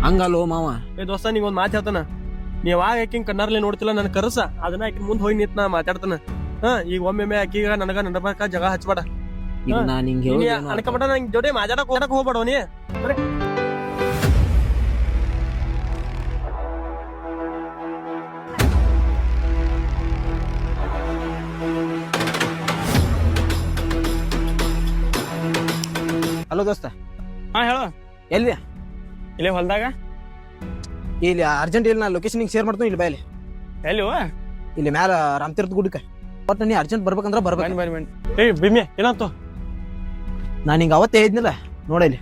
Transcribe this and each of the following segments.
ಹಂಗಲ್ಲೋ ಮಾವ. ದೋಸ್ತ ನಿಂಗೆ ಒಂದು ಮಾತು ಹೇಳ್ತಾನ, ನೀವ್ ಆಕಿಂಗ್ ಕಣ್ಣಾರ್ಲೆ ನೋಡ್ತಿಲ್ಲ ನನ್ ಕರ್ಸ ಅದನ್ನ ಆಕಿ ಮುಂದೆ ಹೋಗಿ ನಿಂತ ನಾ ಮಾತಾಡ್ತಾನ. ಈಗ ಒಮ್ಮೆ ಆಕಿಗ ನನಗ ನಡಬಾಕ ಜಗ ಹಚ್ಬೇಡ. ಈಗ ನಾನು ಹಿಂಗೆ ಅನ್ಕಬೇಡ, ನಂಗೆ ಜೋಡಿ ಮಾತಾಡಕ್ ಹೋಗ್ಬೇಡ ನೀ. ಹಲೋ ದೋಸ್ತ. ಹೇಳು. ಎಲ್ಲಿ? ಇಲ್ಲೇ ಹೊಲ್ದಾಗ. ಇಲ್ಲಿ ಅರ್ಜೆಂಟ್ ಇಲ್ಲ, ನಾ ಲೊಕೇಶನ್ ಶೇರ್ ಮಾಡ್ತೀನಿ. ಇಲ್ಲಿ ಬಾಯಲ್ಲಿ ಎಲ್ಲಿ ಇಲ್ಲಿ ಮ್ಯಾಲ ರಾಮತೀರ್ಥ ಗುಡಿಕ. ಬಟ್ ನೀ ಅರ್ಜೆಂಟ್ ಬರ್ಬೇಕಂದ್ರ ಬರ್ಬೇಕು. ಬನ್ನಿ. ಬಿಮ್ಮೆ ಏನಂತು? ನಾನು ಹಿಂಗೆ ಅವತ್ತೇ ಹೇಳಿದ್ನಿಲ್ಲ ನೋಡಲಿ.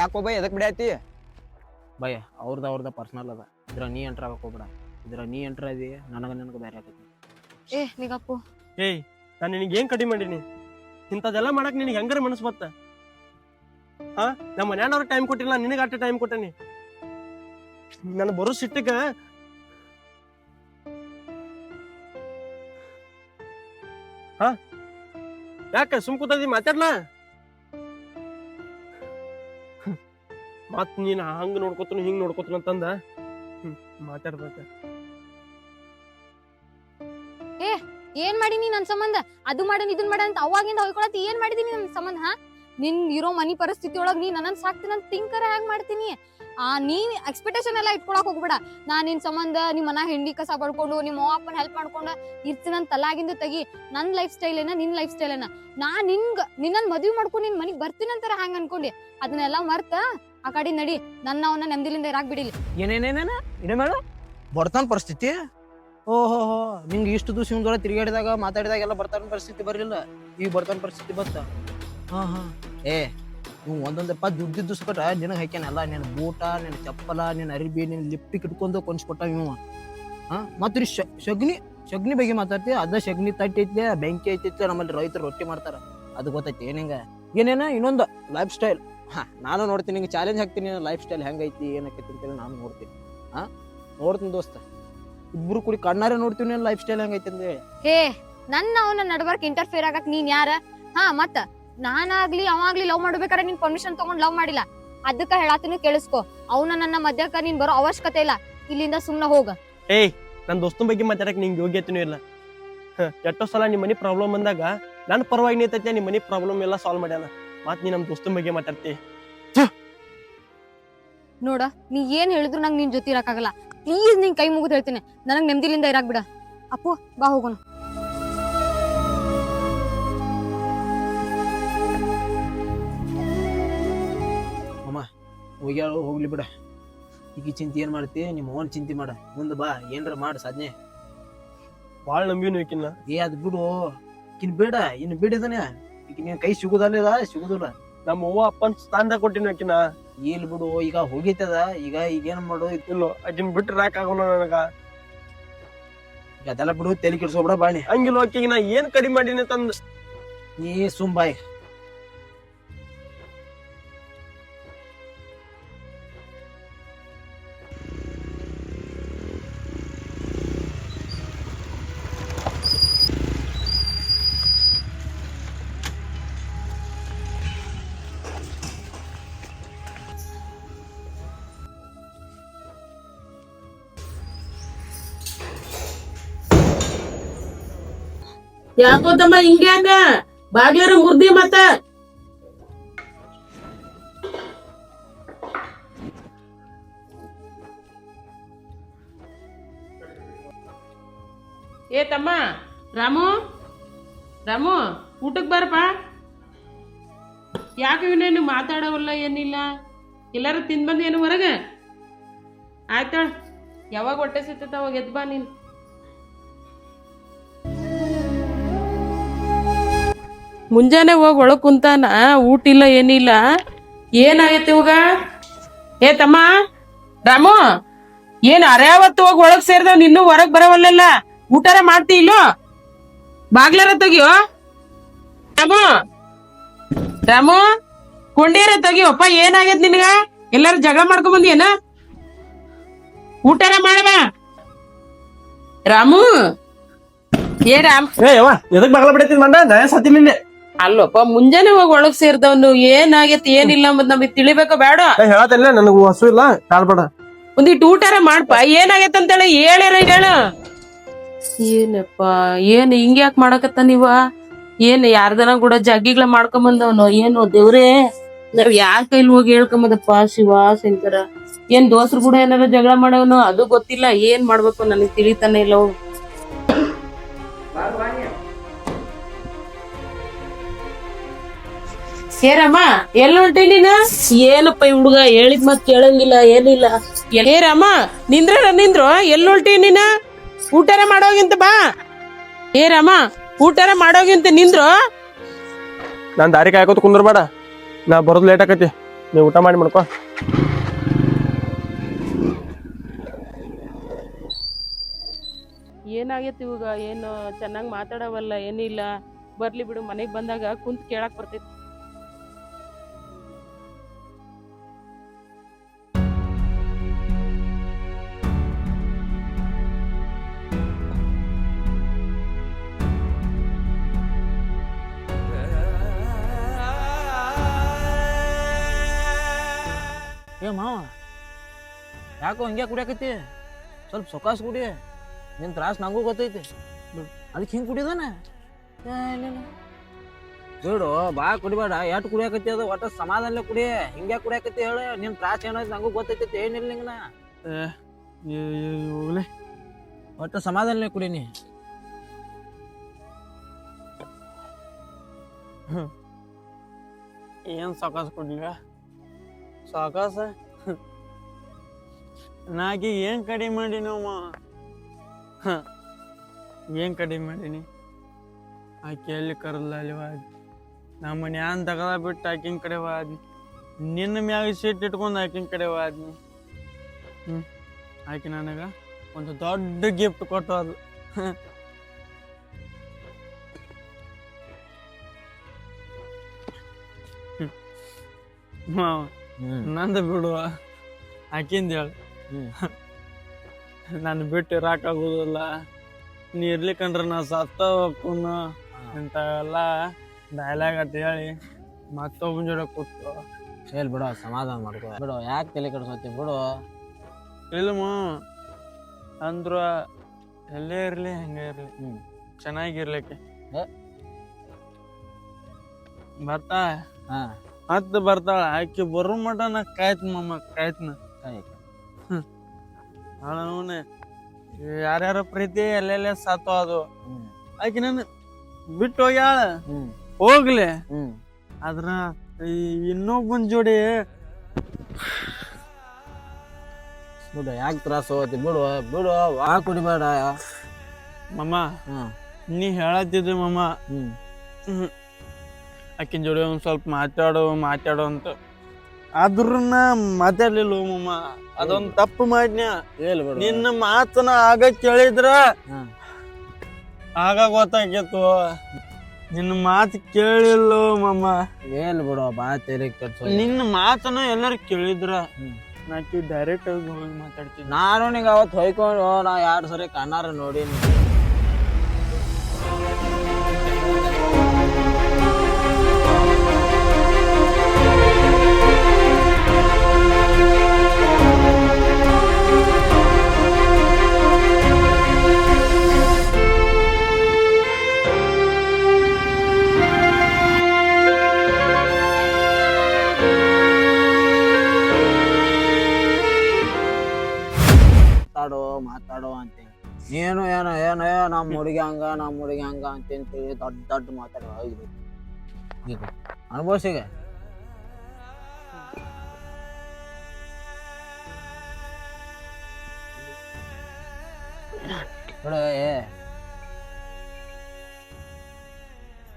ಯಾಕೋ ಬೈ ಎದಕ್ ಬಿಡಾತಿ? ಭಯ ಅವ್ರದ ಪರ್ಸನಲ್ ಅದ. ಇದ್ರ ನೀ ಎಂಟ್ರ್ ಆಗಕ್ ಹೋಗ್ಬೇಡ. ಇದ್ರ ನೀ ಎಂಟ್ರ್ ಅದಿ ನನಗ ಬೇರೆ ಆಗೈತಿ. ನಿಗಪ್ಪು ನಾನು ನಿನಗೆ ಏನ್ ಕಡಿಮೆ ಮಾಡೀನಿ? ಇಂಥದೆಲ್ಲ ಮಾಡಕ್ ನಿನಗೆ ಹೆಂಗಾರ ಮನಸ್ಸು ಬತ್ತ? ನಮ್ಮ ಮನ್ಯಾನವ್ರ ಟೈಮ್ ಕೊಟ್ಟಿಲ್ಲ, ನಿನಗೆ ಅಷ್ಟೇ ಟೈಮ್ ಕೊಟ್ಟೇನಿ. ನಾನು ಬರೋ ಸಿಟ್ಟಿಗೆ ಯಾಕ ಸುಮ್ ಕೂತದಿ? ಮಾತಾಡ್ಲಾ? ಮತ್ ನೀನ್ ಹಂಗ ನೋಡ್ಕೊತನು ಹಿಂಗ್ ನೋಡ್ಕೊತನು ಅಂತಂದ ಮಾತಾಡ್ಬೇಕ. ಏನ್ ಮಾಡೀನಿ ನನ್ ಸಂಬಂಧ? ಅದು ಮಾಡನ್ ಇದನ್ ಮಾಡ ಅಂತ ಅವಾಗಿಂದ ಹೊಯ್ಕೊಳತಿ. ಏನ್ ಮಾಡಿದೀನಿ ನನ್ ಸಂಬಂಧ? ನಿನ್ ಇರೋ ಮನಿ ಪರಿಸ್ಥಿತಿ ಒಳಗ್ ನೀ ನನ್ನ ಸಾಕ್ತೀನಿ ಅಂತ ತಿಂಕರ ಹ್ಯಾಂಗ್ ಮಾಡ್ತೀನಿ? ನೀನ್ ಎಕ್ಸ್ಪೆಕ್ಟೇಷನ್ ಎಲ್ಲ ಇಟ್ಕೊಳಕ್ ಹೋಗ್ಬೇಡ. ನಾನ್ ನಿನ್ ಸಂಬಂಧ ನಿಮ್ ಮನ ಹೆಂಡಿ ಕಸ ಬಡ್ಕೊಂಡು ನಿಮ್ಮ ಅವ್ವ ಅಪ್ಪನ ಹೆಲ್ಪ್ ಮಾಡ್ಕೊಂಡು ಇರ್ತೀನಂತ ತಲಾಗಿಂದ ತೆಗಿ. ನನ್ ಲೈಫ್ ಸ್ಟೈಲ್ ಏನ ನಿನ್ ಲೈಫ್ ಸ್ಟೈಲ್ ಏನ? ನಾ ನಿನ್ನ ಮದ್ವಿ ಮಾಡ್ಕೊಂಡು ನಿನ್ ಮನಿಗ್ ಬರ್ತೀನಂತಾರ ಹ್ಯಾಂಗ್ ಅನ್ಕೊಂಡಿ? ಅದನ್ನೆಲ್ಲ ಮರ್ತ ಆ ಕಡೆ ನಡಿ. ಅವನ್ನ ನೆಮ್ಮದಿಲಿಂದ ಇರಾಕ್ ಬಿಡಿಲಿ. ಏನೇನೇನೇನ ಇಡ ಮೇಡ ಬರ್ತಾನ ಪರಿಸ್ಥಿತಿ. ಓಹೋ ನಿಂಗೆ ಇಷ್ಟು ದಿವಸ ತಿರುಗಾಡಿದಾಗ ಮಾತಾಡಿದಾಗ ಎಲ್ಲ ಬರ್ತಾನ ಪರಿಸ್ಥಿತಿ ಬರಲಿಲ್ಲ. ಈಗ ಬರ್ತಾನ ಪರಿಸ್ಥಿತಿ ಬತ್ತ. ನೀವು ಒಂದೊಂದಪ್ಪ ದುಡ್ಡಿದ್ದು ಸುಕಟ ನಿನಗೆ ಹಾಕ್ಯಾನಲ್ಲ. ನಿನ್ನ ಬೂಟ, ನಿನ್ನ ಚಪ್ಪಲ, ನಿನ್ನ ಅರಿಬಿ, ನಿನ್ನ ಲಿಪ್ಪಿಗೆ ಇಟ್ಕೊಂಡು ಕೊನ್ಸ್ಕೊಟ್ಟ ಇವ. ಮತ್ತೆ ಶಗ್ನಿ ಬಗ್ಗೆ ಮಾತಾಡ್ತಿ. ಅದ ಶಗ್ನಿ ತಟ್ಟಿ ಐತಿ, ಬೆಂಕಿ ಐತಿ. ನಮ್ಮಲ್ಲಿ ರೈತರು ರೊಟ್ಟಿ ಮಾಡ್ತಾರ, ಅದು ಗೊತ್ತೈತಿ ಏನಿಂಗ ಏನೇನ ಇನ್ನೊಂದು ಲೈಫ್ ಸ್ಟೈಲ್. ನಾನು ನೋಡ್ತೀನಿ, ನಿಂಗೆ ಚಾಲೆಂಜ್ ಹಾಕ್ತೀನಿ. ಲೈಫ್ ಸ್ಟೈಲ್ ಹೆಂಗೈತಿ ಏನಕ್ಕೈತಿ ಅಂತೇಳಿ ನಾನು ನೋಡ್ತೀನಿ. ನೋಡ್ತೀನಿ ದೋಸ್ತ, ಇಬ್ರು ಕೂಡಿ ಕಣ್ಣಾರೆ ನೋಡ್ತೀವಿ ಲೈಫ್ ಸ್ಟೈಲ್ ಹೆಂಗೈತಿ ಅಂತ ಹೇಳಿ. ನನ್ನ ಅವನ ನಡ್ಬರ್ಕ್ ಇಂಟರ್ಫಿಯರ್ ಆಗಕ್ ನೀನ್ ಯಾರ? ಮತ್ತ ನಾನಾಗ್ಲಿ ಅವಾಗ್ಲಿ ಲವ್ ಮಾಡ್ಬೇಕಾರೆ ನೀನ್ ಪರ್ಮಿಷನ್ ತಗೊಂಡ್ ಲವ್ ಮಾಡಿಲ್ಲ. ಅದಕ್ಕ ಹೇಳಾತೀನಿ ಕೇಳಿಸ್ಕೊ. ಅವನ ನನ್ನ ಮಧ್ಯಕ್ಕ ನೀನ್ ಬರೋ ಅವಶ್ಯಕತೆ ಇಲ್ಲ. ಇಲ್ಲಿಂದ ಸುಮ್ನ ಹೋಗ. ನನ್ನ ದೋಸ್ತನ ಬಗ್ಗೆ ಮಾತಾಡಕ್ ನಿಂಗೆ ಯೋಗ್ಯತೆನೂ ಇಲ್ಲ. ಎಷ್ಟೋ ಸಲ ನಿಮ್ಮ ಮನಿ ಪ್ರಾಬ್ಲಮ್ ಬಂದಾಗ ನನ್ನ ಪರವಾಗಿ ನಿಂತೈತೆ, ನಿಮ್ಮ ಮನಿ ಪ್ರಾಬ್ಲಮ್ ಎಲ್ಲ ಸಾಲ್ವ್ ಮಾಡ್ಯಾನ. ಮತ್ ನೀ ನಮ್ ದೋಸ್ತನ ಬಗ್ಗೆ ಮಾತಾಡ್ತಿ. ನೋಡ, ನೀ ಏನ್ ಹೇಳಿದ್ರು ನಂಗೆ ನಿನ್ ಜೊತೆ ಇರಕ್ಕಾಗಲ್ಲ. ಪ್ಲೀಸ್ ನಿನ್ ಕೈ ಮುಗಿದು ಹೇಳ್ತೀನಿ, ನನಗ್ ನೆಮ್ಮದಿಲಿಂದ ಇರಾಕ್ ಬಿಡ. ಅಪ್ಪು ಬಾ ಹೋಗೋಣ. ಅಮ್ಮ ಹೋಗ್ಲಿ ಬಿಡ. ಈಗ ಚಿಂತೆ ಏನ್ ಮಾಡ್ತಿ? ನಿಮ್ಮ ಅವನ್ ಚಿಂತೆ ಮಾಡ. ಮುಂದೆ ಬಾ, ಏನ್ರ ಮಾಡ ಸಾಧನೆ. ಬಾಳ್ ನಂಬಿನೂ ಈಕಿನ್ನ. ಅದ್ ಬಿಡು, ಇನ್ ಬೇಡ, ಇನ್ನು ಬಿಡಿದಾನೆ. ಈಗ ನೀನ್ ಕೈ ಸಿಗುದಿಲ್ಲ. ನಮ್ಮ ಅವ್ವ ಅಪ್ಪನ ಸ್ಥಾನದಾಗ ಕೊಟ್ಟಿನ ಆಕಿನ. ಇಲ್ ಬಿಡು, ಈಗ ಹೋಗಿತ್ತದ. ಈಗೇನ್ ಮಾಡು? ಇಲ್ಲೋ ಆಕಿನ್ ಬಿಟ್ರೆ ರಾಕ್ ಆಗೋಣ ನನಗ. ಅದೆಲ್ಲ ಬಿಡು, ತಲೆ ಕೆಡ್ಸೋಬಿಡ ಬಾಣಿ. ಹಂಗಿಲ್ಲ, ಆಕಿಗೆ ನಾ ಏನ್ ಕಡಿಮೆ ಮಾಡೀನಿ ತಂದ ನೀ ಸುಂಬಾಯ್. ಯಾಕೋದಮ್ಮ ಹಿಂಗ್ಯಾಕ ಬಾಗ್ಯಾರ ಮುರ್ದಿ? ಮತ್ತ ಏ ತಮ್ಮ ರಾಮು, ಊಟಕ್ ಬಾರಪ್ಪ. ಯಾಕೆ ಇವನೇನು ಮಾತಾಡವಲ್ಲ, ಏನಿಲ್ಲ? ಎಲ್ಲಾರು ತಿಂದ್ ಬಂದ್ ಏನು ಹೊರಗ? ಆಯ್ತಾಳ, ಯಾವಾಗ ಹೊಟ್ಟೆ ಸಿಗ್ತೈತ ಅವಾಗ ಎದ್ ಬಾ ನೀನ್. ಮುಂಜಾನೆ ಹೋಗಿ ಒಳಗ್ ಕುಂತಾನ, ಊಟ ಇಲ್ಲ ಏನಿಲ್ಲ. ಏನಾಗೈತಿ ಇವಾಗ? ಏ ತಮ್ಮ ರಾಮು, ಏನ್ ಅರ್ಯಾವತ್ತು ಹೋಗಿ ಒಳಗ್ ಸೇರ್ದವ್, ನಿನ್ನೂ ಹೊರಗ್ ಬರವಲ್ಲ. ಊಟಾರ ಮಾಡ್ತಿ ಇಲ್ಲೋ ಬಾಗ್ಲಾರ ತೆಗಿಯೋ ರಾಮು ರಾಮು ಕೊಂಡಿಯಾರ ತೆಗಿಯೋಪ್ಪ ಏನಾಗೈತ್ ನಿನಗ ಎಲ್ಲಾರು ಜಗಳ ಮಾಡ್ಕೊಂಡ್ ಬಂದಿಯೇನ ಊಟಾರ ಮಾಡವ ರಾಮು ಏ ರಾಮ್ ಏ ಯವ್ವ ಎದಕ್ ಬಾಗ್ಲ ಬಿಡೈತಿ ಮಂಡ ನಾ ಸತಿ ನಿನ್ನೆ ಅಲ್ಲಪ್ಪ ಮುಂಜಾನೆ ಹೋಗಿ ಒಳಗ್ ಸೇರ್ದವನು ಏನಾಗೈತಿ ಏನಿಲ್ಲ ಅಂಬದ್ ನಮಗ್ ತಿಳಿಬೇಕ ಬೇಡ ಹೇಳತ್ತಿಲ್ಲ ನನಗೂ ಹಸು ಇಲ್ಲ ಕಾಡ್ಬೇಡ ಒಂದಿಟ್ಟು ಊಟಾರ ಮಾಡ್ಪ ಏನಾಗೈತ ಅಂತೇಳಿ ಹೇಳ್ಯಾರ ಹೇಳ ಏನಪ್ಪ ಏನ್ ಹಿಂಗ್ಯಾಕ್ ಮಾಡಕತ್ತ ನೀವ ಏನ್ ಯಾರ್ದನ ಕೂಡ ಜಗ್ಗಿಗಳ ಮಾಡ್ಕೊಂಬಂದವನು ಏನು ದೇವ್ರೇ ನಾವ್ ಯಾರ ಕೈಲಿ ಹೋಗಿ ಹೇಳ್ಕೊಂಬದಪ್ಪ ಶಿವ ಶಂಕರ ಏನ್ ದೋಸ್ರು ಕೂಡ ಏನಾರ ಜಗಳ ಮಾಡವನು ಅದು ಗೊತ್ತಿಲ್ಲ ಏನ್ ಮಾಡ್ಬೇಕು ನನಗ್ ತಿಳಿತಾನೆ ಇಲ್ಲ ಅವು ಏರಮ್ಮ ಎಲ್ಲಿ ಹೊಂಟಿ ನೀನ ಏನಪ್ಪ ಈ ಹುಡುಗ ಹೇಳಿದ್ ಮತ್ ಕೇಳಂಗಿಲ್ಲ ಏನಿಲ್ಲ ಏರಮ್ಮ ನಿಂದ್ರು ಎಲ್ಲಿ ಹೊಂಟಿ ನೀನ ಊಟಾರ ಮಾಡೋಗಿಂತ ಬಾ ಏರಮ್ಮ ಊಟಾರ ಮಾಡೋಗಿಂತ ನಿಂದ್ರು ನಾನ್ ದಾರಿ ಕಾಯ್ಕೋತ ಕುಂದ್ರಬೇಡ ನಾ ಬರೋದ್ ಲೇಟ್ ಆಕತಿ ನೀವ್ ಊಟ ಮಾಡಿ ಮಾಡ್ಕೊ ಏನಾಗೈತಿ ಇವಾಗ ಏನು ಚೆನ್ನಾಗ್ ಮಾತಾಡವಲ್ಲ ಏನಿಲ್ಲ ಬರ್ಲಿ ಬಿಡು ಮನೆಗ್ ಬಂದಾಗ ಕುಂತ್ ಕೇಳಾಕ್ ಬರ್ತೈತಿ ಏ ಮಾವ ಯಾಕೋ ಹಂಗೆ ಕುಡಿಯಾಕತ್ತಿ ಸ್ವಲ್ಪ ಸೊಕಾಸ್ ಕುಡಿ ನಿನ್ ತ್ರಾಸ ನಂಗೂ ಗೊತ್ತೈತಿ ಅದಕ್ಕೆ ಹಿಂಗೆ ಕುಡಿದಾನ ಬಿಡು ಬಾ ಕುಡಿಬೇಡ ಎಷ್ಟು ಕುಡಿಯಾಕತ್ತಿ ಅದು ಒಟ್ಟ ಸಮಾಧಾನ ಕುಡಿ ಹಿಂಗ್ಯಾ ಕುಡಿಯಾಕತ್ತಿ ಹೇಳ ನಿನ್ ತ್ರಾಸ ಏನೈತಿ ನಂಗೂ ಗೊತ್ತೈತಿ ಏನಿಲ್ಲ ನಿಂಗನ ಹೋಗ್ಲಿ ಒಟ್ಟ ಸಮಾಧಾನ ಕುಡೀನಿ ಏನ್ ಸಾಕಾಸ ಕೊಡ್ಲಿಲ್ಲ ಸಾಕಾಸ ನಾಕಿ ಏನ್ ಕಡಿಮೆ ಮಾಡಿನಮ್ಮ ಏನ್ ಕಡಿಮೆ ಮಾಡೀನಿ ಆಕೆ ಎಲ್ಲಿ ಕರಲ್ಲ ಅಲ್ಲಿ ವಾದ್ ನಮ್ಮ ಮನ್ಯಾನ್ ತಗದ ಬಿಟ್ಟು ಆಕಿನ ಕಡೆ ವಾದ್ನಿ ನಿನ್ನ ಮ್ಯಾಗ ಸೀಟ್ ಇಟ್ಕೊಂಡು ಆಕಿನ ಕಡೆ ವಾದ್ನಿ ಆಕಿ ನನಗ ಒಂದು ದೊಡ್ಡ ಗಿಫ್ಟ್ ಕೊಟ್ಟು ಅದು ಮಾವ ನಂದು ಬಿಡುವ ಆಕಿಂದ ಹೇಳು ನಾನು ಬಿಟ್ಟು ಇರಾಕಾಗುದಿಲ್ಲ ನೀ ಇರ್ಲಿಕ್ಕಂದ್ರ ನಾ ಸತ್ತ ಹೋಗ್ಕುನ ಇಂಥವೆಲ್ಲ ಡೈಲಾಗ್ ಅಂತ ಹೇಳಿ ಮತ್ತೊಬ್ಬನ ಜೋಡ ಕೂತು ಹೇಳಿ ಬಿಡು ಸಮಾಧಾನ ಮಾಡ್ಕೋ ಬಿಡು ಯಾಕೆ ತಲೆ ಕೆಡಿಸೋತಿ ಬಿಡು ಇಲ್ಲಮ್ಮ ಅಂದ್ರ ಎಲ್ಲೇ ಇರ್ಲಿ ಹಂಗೆ ಇರ್ಲಿ ಚೆನ್ನಾಗಿರ್ಲಿಕ್ಕೆ ಬರ್ತಾ ಹತ್ತು ಬರ್ತಾಳ ಆಕಿ ಬರೋ ಮಟ ನಾ ಕಾಯ್ತನಮ್ಮ ಕಾಯ್ತನ ಅವನೇ ಯಾರ್ಯಾರ ಪ್ರೀತಿ ಎಲ್ಲೆಲ್ಲೇ ಸತ್ತು ಅದು ಆಕಿ ನಾನು ಬಿಟ್ಟು ಹೋಗ್ಯಾಳ ಹೋಗ್ಲಿ ಆದ್ರ ಇನ್ನೊಬ್ಬನ್ ಜೋಡಿ ಬಿಡು ಯಾಕೆ ತ್ರಾಸ ಹೋಗತಿ ಬಿಡು ಬಿಡು ವಾ ಕುಡಿಬೇಡ ಮಮ್ಮ ನೀ ಹೇಳತ್ತಿದ್ದೆ ಮಮ್ಮ ಆಕಿನ ಜೋಡಿ ಒಂದ್ ಸ್ವಲ್ಪ ಮಾತಾಡು ಅಂತ ಆದ್ರನ್ನ ಮಾತಾಡ್ಲಿಲ್ಲ ಮಮ್ಮ ಅದೊಂದ್ ತಪ್ಪು ಮಾಡ್ನ್ಯ ನಿನ್ನ ಮಾತನ ಆಗ ಕೇಳಿದ್ರ ಆಗ ಗೊತ್ತಾಗಿತ್ತು ನಿನ್ನ ಮಾತು ಕೇಳಿಲ್ಲ ಮಮ್ಮ ಹೇಳಿ ಬಿಡು ಬಾ ತಲೆ ಕೆಡ್ಸೋ ನಿನ್ನ ಮಾತನ ಎಲ್ಲಾರು ಕೇಳಿದ್ರ ನಾಕಿ ಡೈರೆಕ್ಟ್ ಆಗಿ ಹೋಗಿ ಮಾತಾಡ್ತೀನಿ ನಾನು ನಿಂಗೆ ಅವತ್ತು ಹೊಯ್ಕೊಂಡು ನಾ 2 ಸರಿ ಕಣ್ಣಾರ ನೋಡೀನಿ ಮಾತಾಡೋ ಅಂತೇಳಿ ನೀನು ಏನೋ ನಮ್ಮ ಹುಡುಗಿ ಹಂಗ ಅಂತೇಳಿ ದೊಡ್ಡ ಮಾತಾಡೋ ಈಗ ಅನುಭವಿಸಿಗ ಬಿಡು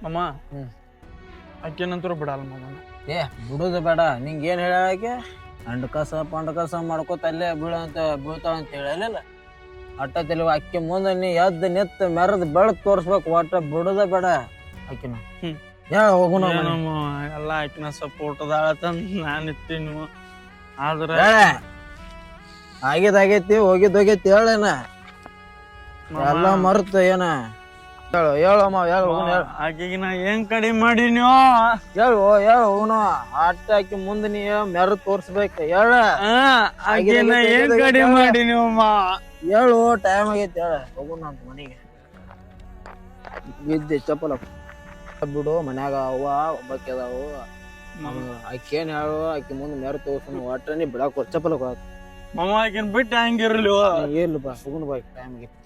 ಮಮ್ಮ ಆಕೆನಂತರೂ ಬಿಡಲ್ಲ ಮಮ್ಮ ಬಿಡುದು ಬೇಡ ನಿಂಗೆ ಏನ್ ಹೇಳಕ್ಕೆ ಅಂಡ ಕಸ ಪಂಡ ಕಸ ಮಾಡ್ಕೋತ ಅಲ್ಲೇ ಬೀಳ್ತಾಳ ಅಂತ ಹೇಳಲಿಲ್ಲ ಅಟ್ಟ ತಿಳಿವ ಅಕ್ಕಿ ಮುಂದೆ ನೀ ಎದ್ದು ನಿತ್ತು ಮೆರದ್ ಬೆಳದ್ ತೋರ್ಸ್ಬೇಕು ಒಟ್ಟ ಬಿಡುದ ಬೇಡ ಅಕ್ಕಿನ ಹ್ಮ್. ಹೇಳ ಹೋಗುಣ ಏನಮ್ಮ ಎಲ್ಲ ಆಕಿನ ಸಪೋರ್ಟ್ ಅದಾಳತಂದ್ ನಾನ್ ಇಟ್ಟಿನಿ ಆದ್ರ ಆಗಿದಾಗೈತಿ ಹೋಗಿದ್ದೋಗೈತಿ ಹೇಳೇನ ಎಲ್ಲ ಮರ್ತ ಏನ ಹೇಳು ಹೇಳಮ್ಮ ಹೇಳು ಹೋಗುಣ ಹೇಳು ಆಕಿಗೆ ನಾ ಏನ್ ಕಡಿಮೆ ಮಾಡೀನಿ ಹೇಳು ಹೋಗುಣ ಅಟ್ಟ ಅಕ್ಕಿ ಮುಂದೆ ನೀ ಮೆರದ್ ತೋರ್ಸ್ಬೇಕು ಹೇಳ ಆಕಿನ ಏನ್ ಕಡಿಮೆ ಮಾಡೀನಿ ಅಮ್ಮ ಹೇಳು ಟೈಮ್ ಆಗೈತಿ ಹೇಳ ಹೋಗುಣ ಅಂತ ಮನೆಗೆ ಬಿದ್ದೆ ಚಪ್ಪಲ ಬಿಡು ಮನ್ಯಾಗ ಅವ್ವ ಒಬ್ಬಾಕಿ ಅದಾವು ಆಕಿ ಏನ್ ಹೇಳು ಆಕಿ ಮುಂದೆ ಮೆರ ತೋರ್ಸನ ಒಟ್ಟ ನೀ ಬಿಡಾಕ ಚಪ್ಪಲ ಮಮ್ಮ ಆಕಿನ ಬಿಟ್ಟು ಹಂಗಿರ್ಲಿ ಇರ್ಲಿ ಬಾ ಹೋಗುಣ ಬಾ ಟೈಮ್ ಆಗೈತಿ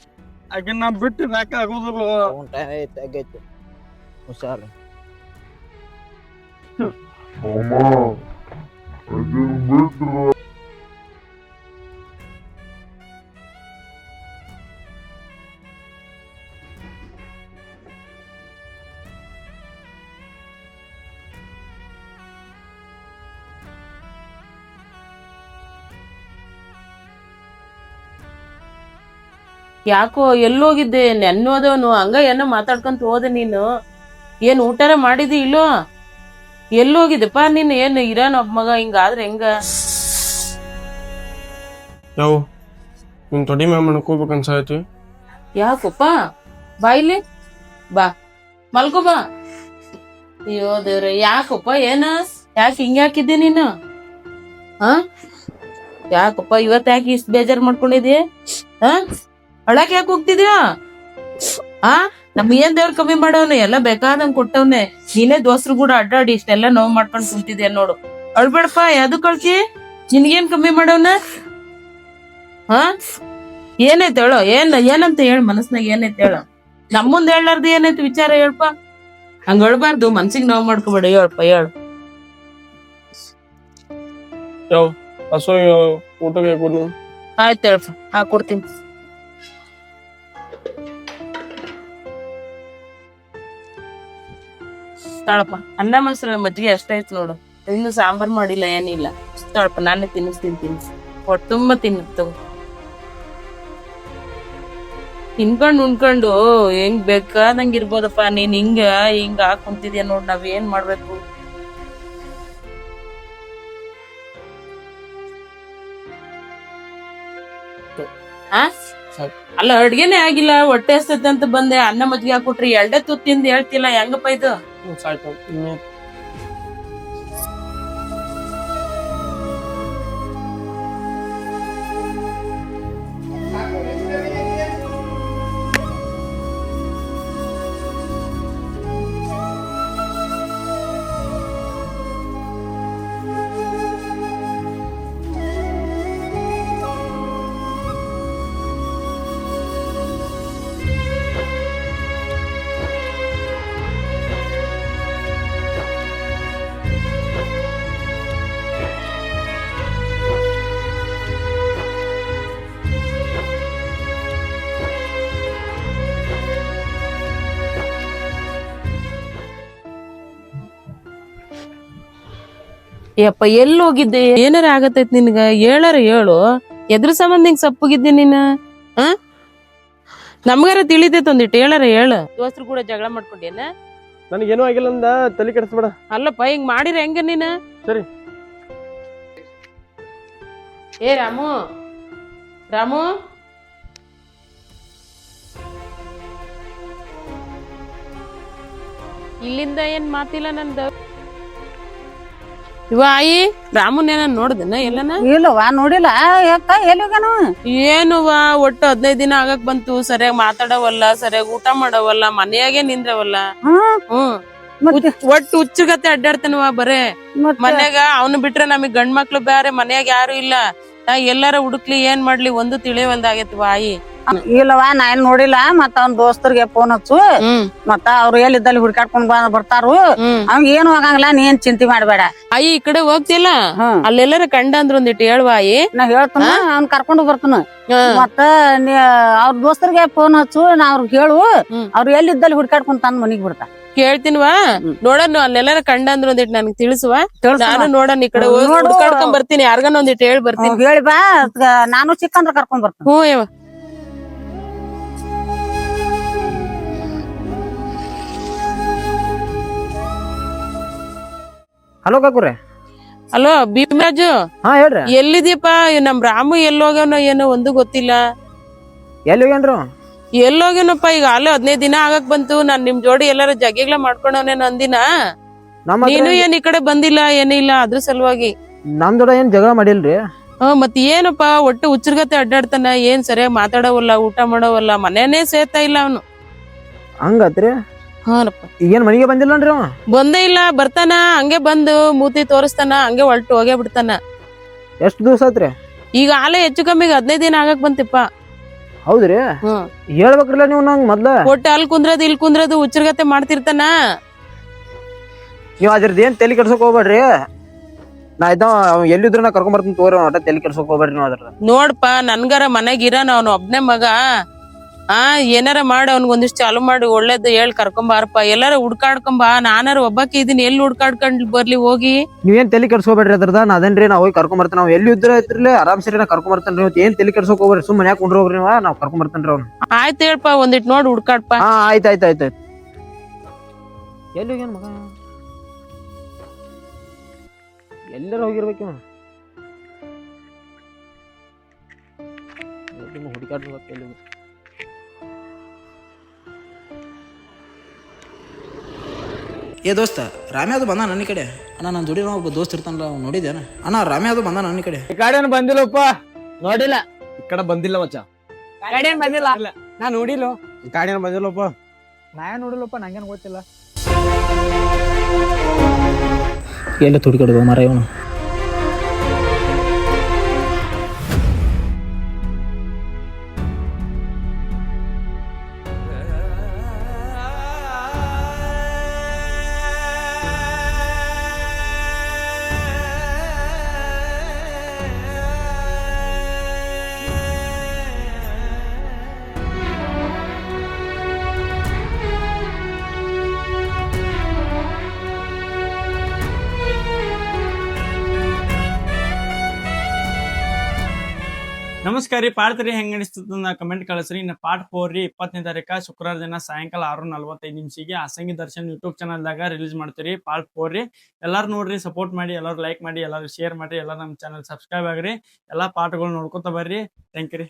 ಆಕಿನ ನಾ ಬಿಟ್ಟು ನಾಕ ಆಗುದಿಲ್ಲ ಹೋಗುಣ ಟೈಮ್ ಐತಿ ಆಗೈತಿ ಹುಷಾರು ಯಾಕೋ ಎಲ್ಲೋಗಿದ್ದೆ ನೆನ್ನೋದವನು ಹಂಗ ಏನೋ ಮಾತಾಡ್ಕೊಂತ ಹೋದೆ ನೀನು ಏನ್ ಊಟಾರ ಮಾಡಿದಿ ಇಲ್ಲೋ ಎಲ್ಲೋಗಿದ್ದೆಪ್ಪ ನೀನ್ ಏನ್ ಇರಾನ್ ಒಬ್ಬ ಮಗ ಹಿಂಗಾದ್ರೆ ಹೆಂಗ ಯಾವ ನಿನ್ ತೊಡಿ ಮ್ಯಾಲ ಮಣ್ಕೋಬೇಕು ಅನ್ಸಾಯ್ತಿ ಯಾಕಪ್ಪ ಬಾಯಿಲಿ ಬಾ ಮಲ್ಕೋ ಬಾ ಅಯ್ಯೋ ದೇವ್ರೆ ಯಾಕಪ್ಪ ಏನ ಯಾಕೆ ಹಿಂಗ್ಯಾಕಿದ್ದೆ ನೀನು ಹ ಯಾಕಪ್ಪ ಇವತ್ ಯಾಕೆ ಇಷ್ಟ ಬೇಜಾರ್ ಮಾಡ್ಕೊಂಡಿದ್ಯ ಹ ಅಳಕ್ ಯಾಕೆ ಹೋಗ್ತಿದ್ಯಾ ನಮ್ ಏನ್ ದೇವ್ರ ಕಮ್ಮಿ ಮಾಡವ್ನೆ ಎಲ್ಲ ಬೇಕಾದಂಗ್ ಕೊಟ್ಟವ್ನೆ ನೀನೇ ದೋಸ್ರು ಕೂಡ ಅಡ್ಡಾಡಿ ಇಷ್ಟೆಲ್ಲ ನೋವು ಮಾಡ್ಕೊಂಡ್ ಕುಂತಿದ್ಯಾ ನೋಡು ಅಳ್ಬೇಡಪ್ಪ ಯಾವ್ದು ಕಳ್ಸಿ ನಿನ್ಗೇನ್ ಕಮ್ಮಿ ಮಾಡವ್ನ ಹ ಏನೈತೆ ಹೇಳೋ ಏನಂತ ಹೇಳ ಮನಸ್ನಾಗ ಏನೈತೆ ಹೇಳ ನಮ್ಮುಂದ್ ಹೇಳಾರ್ದು ಏನೈತಿ ವಿಚಾರ ಹೇಳ್ಪ ಹಂಗ ಅಳ್ಬಾರ್ದು ಮನ್ಸಿಗೆ ನೋವು ಮಾಡ್ಕೋಬೇಡ ಹೇಳಪ್ಪ ಹೇಳು ಯಾವ ಹಸು ಊಟಕ್ಕೆ ಕೊಡು ಆಯ್ತು ಹೇಳಪ್ಪ ಕೊಡ್ತೀನಿ ತಾಳಪ್ಪ ಅನ್ನ ಮೊಸರು ಮಜ್ಜಿಗೆ ಅಷ್ಟೇ ಐತ್ ನೋಡು ಇನ್ನು ಸಾಂಬಾರ್ ಮಾಡಿಲ್ಲ ಏನಿಲ್ಲ ತಾಳಪ್ಪ ನಾನೇ ತಿನ್ನಿಸ್ತೀನಿ ಹೊಟ್ಟೆ ತುಂಬಾ ತಿನ್ನುತ್ತವು ತಿನ್ಕೊಂಡು ಉಣ್ಕೊಂಡು ಹೆಂಗ್ ಬೇಕಾದಂಗ ಇರ್ಬೋದಪ್ಪ ನೀನ್ ಹಿಂಗ ಕುಂತಿದ್ಯಾ ನೋಡ್ ನಾವ್ ಏನ್ ಮಾಡ್ಬೇಕು ಅಲ್ಲ ಅಡ್ಗೆನೆ ಆಗಿಲ್ಲ ಹೊಟ್ಟೆ ಹಸ್ತೈತೆ ಅಂತ ಬಂದೆ ಅನ್ನ ಮಜ್ಜಿಗೆ ಹಾಕೊಟ್ರಿ ಎರಡೇ ತುತ್ತು ತಿಂದು ಹೇಳ್ತಿಲ್ಲ ಹೆಂಗಪ್ಪ ಇದು ಸಾಯ್ತು ಯಪ್ಪ ಎಲ್ಲಿ ಹೋಗಿದ್ದೆ ಏನಾರ ಆಗತೈತ್ ನಿನ್ಗ ಹೇಳಾರ ಹೇಳು ಎದ್ರ ಸಂಬಂಧ ಹಿಂಗ್ ಸಪ್ಪಗಿದ್ದೆ ನೀನ ನಮ್ಗಾರ ತಿಳಿತೈತ್ ಒಂದಿಟ್ಟು ಹೇಳಾರ ಹೇಳು ದೋಸ್ತ್ರು ಕೂಡ ಜಗಳ ಮಾಡ್ಕೊಂಡೇನ ನನಗೇನು ಆಗಿಲ್ಲ ಅಂದ ತಲೆ ಕೆಡಿಸ್ಬೇಡ ಅಲ್ಲಪ್ಪ ಹಿಂಗ್ ಮಾಡಿರ ಹೆಂಗ ನೀನ ಸರಿ ಏ ರಾಮು ಇಲ್ಲಿಂದ ಏನ್ ಮಾತಿಲ್ಲ ನಂದ ಇವ ಆಯಿ ರಾಮುನೇನ ನೋಡ್ದನ ಎಲ್ಲನ ಇಲ್ಲವಾ ನೋಡಿಲ್ಲ ಯಾಕ ಎಲ್ಲಿ ಹೋಗ್ಯಾನು ಏನುವ ಒಟ್ಟು 15 ದಿನ ಆಗಕ್ ಬಂತು ಸರಿಯಾಗಿ ಮಾತಾಡವಲ್ಲ ಸರಿಯಾಗಿ ಊಟ ಮಾಡವಲ್ಲ ಮನೆಯಾಗೆ ನಿಂದ್ರವಲ್ಲ ಒಟ್ಟು ಹುಚ್ಚಗತ್ತೆ ಅಡ್ಡಾಡ್ತಾನವ ಬರೇ ಮನ್ಯಾಗ ಅವನು ಬಿಟ್ರೆ ನಮಗ್ ಗಂಡ್ ಮಕ್ಳು ಬ್ಯಾರೆ ಮನ್ಯಾಗ ಯಾರು ಇಲ್ಲ ನಾ ಎಲ್ಲಾರ ಹುಡುಕ್ಲಿ ಏನ್ ಮಾಡ್ಲಿ ಒಂದು ತಿಳಿಯವಲ್ದಾಗೈತಿ ಆಯಿ ಇಲ್ಲವಾ ನಾ ಏನ್ ನೋಡಿಲ್ಲ ಮತ್ತ ಅವ್ನ ದೋಸ್ತರಿಗೆ ಫೋನ್ ಹಚ್ಚು ಮತ್ತ ಅವ್ರು ಎಲ್ಲಿದ್ದಲ್ಲಿ ಹುಡ್ಕಾಡ್ಕೊಂಡ್ ಬರ್ತಾರು ಅವ್ನ ಏನು ಹೋಗಂಗಿಲ್ಲ ನೀ ಏನ್ ಚಿಂತೆ ಮಾಡ್ಬೇಡ ಆಯಿ ಈ ಕಡೆ ಹೋಗ್ತಿಲ್ಲ ಅಲ್ಲೆಲ್ಲಾರ ಕಂಡ ಅಂದ್ರ ಒಂದಿಟ್ಟು ಹೇಳ್ವಾ ಆಯಿ ನಾ ಹೇಳ್ತಾನ ಅವ್ನ್ ಕರ್ಕೊಂಡು ಬರ್ತಾನ ಮತ್ತ ಅವ್ರ ದೋಸ್ತರಿಗೆ ಫೋನ್ ಹಚ್ಚು ನಾ ಅವ್ರಿಗೆ ಹೇಳು ಅವ್ರು ಎಲ್ಲಿದ್ದಲ್ಲಿ ಹುಡ್ಕಾಡ್ಕೊಂಡ್ ತಂದ್ ಮನಿಗ್ ಬಿಡ್ತಾ ಕೇಳ್ತೀನ್ವಾ ನೋಡೋಣ ಅಲ್ಲೆಲ್ಲಾರ ಕಂಡ ಅಂದ್ರ ಒಂದಿಟ್ಟು ನನ್ಗೆ ತಿಳಿಸುವ ನಾನು ನೋಡೋಣ ಈ ಕಡೆ ಹುಡ್ಕಾಡ್ಕೊಂಡ್ ಬರ್ತೀನಿ ಯಾರ್ಗನ ಒಂದಿಟ್ಟು ಹೇಳಿ ಬರ್ತೀನಿ ಹೇಳಿ ಬಾ ನಾನು ಚಿಕ್ಕಂದ್ರ ಕರ್ಕೊಂಡ್ ಬರ್ತೀನಿ ಹ್ಞೂ ಹಲೋ ಕಾಕುರೆ. ಹಲೋ ಭೀಮರಾಜು, ಹಾ ಹೇಳ್ರಿ. ಎಲ್ಲಿದ್ಯಪ್ಪ? ನಮ್ ರಾಮು ಎಲ್ಲೋಗ್ಯಾನೋ ಏನೋ ಒಂದು ಗೊತ್ತಿಲ್ಲ. ಎಲ್ಲಿ ಹೋಗ್ಯಾನ್ರು? ಎಲ್ಲೋಗ್ಯಾನಪ್ಪ? ಈಗ ಅಲ್ಲೇ 15 ದಿನ ಆಗಕ್ ಬಂತು. ನಾನ್ ನಿಮ್ ಜೋಡಿ ಎಲ್ಲಾರ ಜಗ್ಗಿಗ್ಲ ಮಾಡ್ಕೊಂಡವನೇನ ಅಂದಿನ. ನೀನು ಏನ್ ಈ ಕಡೆ ಬಂದಿಲ್ಲ ಏನಿಲ್ಲ, ಅದ್ರ ಸಲುವಾಗಿ. ನಮ್ ದೊಡ್ಡ ಏನ್ ಜಗಳ ಮಾಡಿಲ್ರಿ. ಮತ್ ಏನಪ್ಪ, ಒಟ್ಟು ಹುಚ್ಚರ್ಗತೆ ಅಡ್ಡಾಡ್ತಾನ, ಏನ್ ಸರಿಯಾಗಿ ಮಾತಾಡವಲ್ಲ, ಊಟ ಮಾಡವಲ್ಲ, ಮನೇನೇ ಸೇರ್ತಾ ಇಲ್ಲ ಅವನು. ಹಂಗತ್ರಿ? ಹಾನಪ್ಪ. ಈಗೇನ್ ಮನೆಗೆ ಬಂದಿಲ್ಲನ್ರಿ ಅವ? ಬಂದೇ ಇಲ್ಲ, ಬರ್ತಾನ ಹಂಗೆ ಬಂದು ಮೂತಿ ತೋರಿಸ್ತಾನ, ಹಂಗೆ ಹೊಲ್ಟು ಹೋಗೇ ಬಿಡ್ತಾನ. ಎಷ್ಟ್ ದಿವಸ ಆತ್ರಿ? ಈಗ ಆಲೆ ಹೆಚ್ಚು ಕಮ್ಮಿಗೆ 15 ದಿನ ಆಗಕ್ ಬಂತಿಪ್ಪ. ಹೌದ್ರಿ? ಹೇಳ್ಬೇಕ್ರಲ್ಲ ನೀವು ನಂಗ್ ಮೊದ್ಲ. ಒಟ್ಟು ಅಲ್ಲಿ ಕುಂದ್ರದು ಇಲ್ಲಿ ಕುಂದ್ರದು ಹುಚ್ಚರ್ಗತೆ ಮಾಡ್ತಿರ್ತಾನ. ನೀವ್ ಅದ್ರದ್ದು ಏನ್ ತಲೆ ಕೆಡ್ಸಕ್ ಹೋಗ್ಬೇಡ್ರಿ. ನಾ ಇದ್ದ ಎಲ್ಲಿದ್ರು ನಾ ಕರ್ಕೊಂಡ್ ಬರ್ತೀನಿ ತೋರಿ. ಒಟ್ಟ ತಲೆ ಕೆಡ್ಸಕ್ ಹೋಗ್ಬೇಡ್ರಿ ನೀವು ಅದ್ರ. ನೋಡ್ಪ, ನನ್ಗಾರ ಮನೆಗ್ ಇರಾನ, ಅವ್ನ ಒಬ್ನೇ ಮಗ. ಏನಾರ ಮಾಡಿ ಅವ್ನಿಗೆ ಒಂದಿಷ್ಟು ಚಾಲು ಮಾಡಿ ಒಳ್ಳೇದು ಹೇಳಿ ಕರ್ಕೊಂಬಾರಪ್ಪ. ಎಲ್ಲಾರ ಹುಡ್ಕಾಡ್ಕೊಂಬ. ನಾನಾರ ಒಬ್ಬಾಕಿ ಇದೀನಿ, ಎಲ್ಲಿ ಹುಡ್ಕಾಡ್ಕೊಂಡ್ ಬರ್ಲಿ ಹೋಗಿ. ನೀವೇನ್ ತಲೆ ಕೆಡ್ಸ್ಕೊಬೇಡ್ರಿ ಅದ್ರದ. ನಾ ಅದೇನ್ರಿ ನಾ ಹೋಗಿ ಕರ್ಕೊಂಡ್ ಬರ್ತೇನೆ. ನಾವ್ ಎಲ್ಲಿ ಇದ್ರ ಐತ್ರಿ ಆರಾಮ್ ಸರಿ ನಾ ಕರ್ಕೊಂಡ್ ಬರ್ತೇನ್ರಿ. ಇವತ್ತು ಏನ್ ತಲೆ ಕೆಡ್ಸಕ್ ಹೋಗ್ಬೇಡ್ರಿ, ಸುಮ್ಮನೆ ಯಾಕೆ ಕುಂಡ್ರ ಹೋಗ್ರಿ. ನಾವ್ ಕರ್ಕೊಂಡ್ ಬರ್ತೇನ್ರಿ ಅವ್ನು. ಆಯ್ತು ಹೇಳ್ಪ, ಒಂದಿಟ್ ನೋಡಿ ಹುಡ್ಕಾಡ್ಪ. ಹಾ ಆಯ್ತಾಯ್ತಾಯ್ತಾಯ್ತು. ಎಲ್ಲಿ ಹೋಗ್ಯಾನ ಮಗ? ಎಲ್ಲರ ಹೋಗಿರ್ಬೇಕು ಇವ. ಹುಡುಕಾಡ್ಬೇಕು ಎಲ್ಲಿ. ಏ ದೋಸ್ತ, ರಾಮ್ಯ ಅದು ಬಂದ ನನ್ನ ಕಡೆ. ಅಣ್ಣ ನನ್ನ ದುಡಿ ಒಬ್ಬ ದೋಸ್ತ ಇರ್ತಾನಲ್ಲ, ಅವ್ನು ನೋಡಿದೇನ? ಅಣ್ಣ ರಾಮ್ಯ ಅದು ಬಂದ ನನ್ನ ಕಡೆ. ಈ ಕಡೆ ಬಂದಿಲ್ಲಪ್ಪ. ನೋಡಿಲ್ಲ. ಈ ಕಡೆ ಬಂದಿಲ್ಲ ಮಚ್ಚ. ಗಾಡಿ ಏನ್ ಬಂದಿಲ್ಲ. ನಾ ನೋಡಿಲ್ಲ. ಈ ಗಾಡಿ ಏನ್ ಬಂದಿಲ್ಲಪ್ಪ. ನಾ ಏನ್ ನೋಡಿಲ್ಲಪ್ಪ, ನಂಗೇನ್ ಗೊತ್ತಿಲ್ಲ. ಎಲ್ಲ ತುಡುಕಡ್ದು ಮರ ಇವನು. ನಮಸ್ಕಾರ ರೀ. ಪಾರ್ಟ್ 3 ಹೆಂಗ್ ಅನಿಸ್ತದ ಕಮೆಂಟ್ ಕಳಿಸ್ರಿ. ಇನ್ನು ಪಾರ್ಟ್ 4 ರೀ 20ನೇ ತಾರೀಕ ಶುಕ್ರವಾರ ದಿನ ಸಾಯಂಕಾಲ 6:45 ಅಸಂಗಿ ದರ್ಶನ್ ಯೂಟ್ಯೂಬ್ ಚಾನಲ್ದಾಗ ರಿಲೀಸ್ ಮಾಡ್ತೀರಿ. ಪಾರ್ಟ್ 4 ರೀ. ಎಲ್ಲಾರು ನೋಡ್ರಿ, ಸಪೋರ್ಟ್ ಮಾಡಿ, ಎಲ್ಲಾರು ಲೈಕ್ ಮಾಡಿ, ಎಲ್ಲಾರು ಶೇರ್ ಮಾಡಿ, ಎಲ್ಲಾರು ನಮ್ಮ ಚಾನಲ್ ಸಬ್ಸ್ಕ್ರೈಬ್ ಆಗ್ರಿ. ಎಲ್ಲಾ ಪಾರ್ಟ್ಗಳು ನೋಡ್ಕೊತ ಬರ್ರಿ. ಥ್ಯಾಂಕ್ ಯು ರೀ.